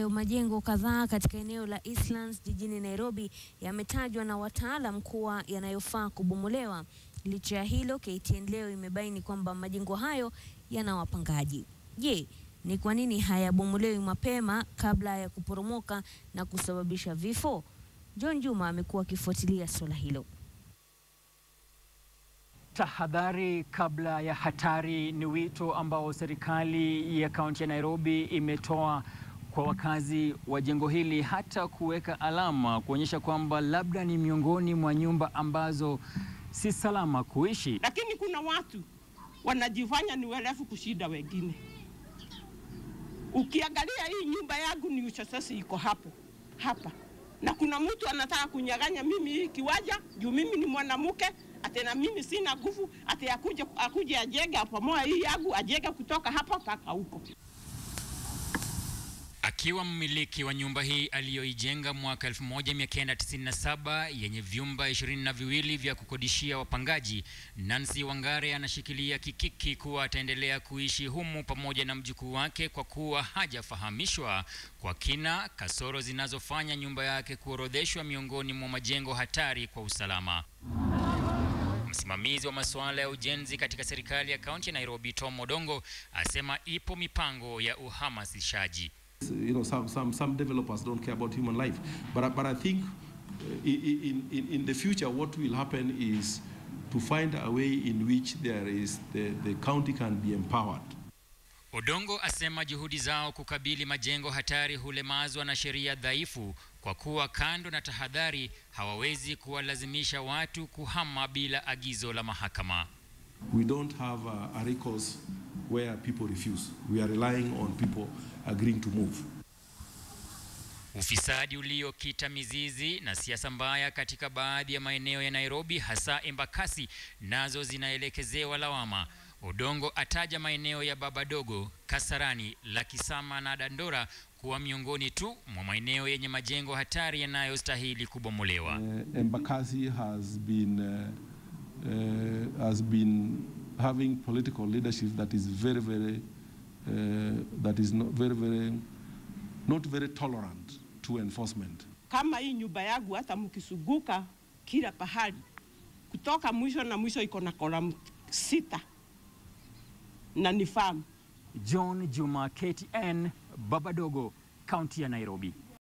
Majengo kadhaa katika eneo la Eastlands jijini Nairobi yametajwa na wataalam kuwa yanayofaa kubomolewa. Licha ya hilo, KTN leo imebaini kwamba majengo hayo yana wapangaji. Je, ni kwa nini hayabomolewi mapema kabla ya kuporomoka na kusababisha vifo? John Juma amekuwa akifuatilia swala hilo. Tahadhari kabla ya hatari ni wito ambao serikali ya kaunti ya Nairobi imetoa kwa wakazi wa jengo hili, hata kuweka alama kuonyesha kwamba labda ni miongoni mwa nyumba ambazo si salama kuishi. Lakini kuna watu wanajifanya ni werevu kushida wengine. Ukiangalia hii nyumba yangu ni uchasasi iko hapa. Na kuna mtu anataka kunyaganya mimi hii kiwanja juu mimi ni mwanamke, atena mimi sina nguvu, akuje ajenge pamoja hii yangu, ajenge kutoka hapa mpaka huko. Akiwa mmiliki wa nyumba hii aliyoijenga mwaka 1997 yenye vyumba 22 vya kukodishia wapangaji, Nancy Wangare anashikilia kikiki kuwa ataendelea kuishi humu pamoja na mjukuu wake kwa kuwa hajafahamishwa kwa kina kasoro zinazofanya nyumba yake kuorodheshwa miongoni mwa majengo hatari kwa usalama. Msimamizi wa masuala ya ujenzi katika serikali ya kaunti ya Nairobi, Tom Odongo, asema ipo mipango ya uhamasishaji. You know, some developers don't care about human life, but I think in the future what will happen is to find a way in which the county can be empowered. Odongo asema juhudi zao kukabili majengo hatari hulemazwa na sheria dhaifu kwa kuwa kando na tahadhari hawawezi kuwalazimisha watu kuhama bila agizo la mahakama. We don't have a recourse where people refuse. We are relying on people agreeing to move. Ufisadi uliokita mizizi na siasa mbaya katika baadhi ya maeneo ya Nairobi, hasa Embakasi, nazo zinaelekezewa lawama. Odongo ataja maeneo ya Babadogo, Kasarani, Lakisama na Dandora kuwa miongoni tu mwa maeneo yenye majengo hatari yanayostahili kubomolewa. Embakasi has been having political leadership that is not very tolerant to enforcement. Kama hii nyumba yangu hata mkisuguka kila pahali kutoka mwisho na mwisho iko na kolamu 6 na ni farm. John Juma, KTN, Babadogo, kaunti ya Nairobi.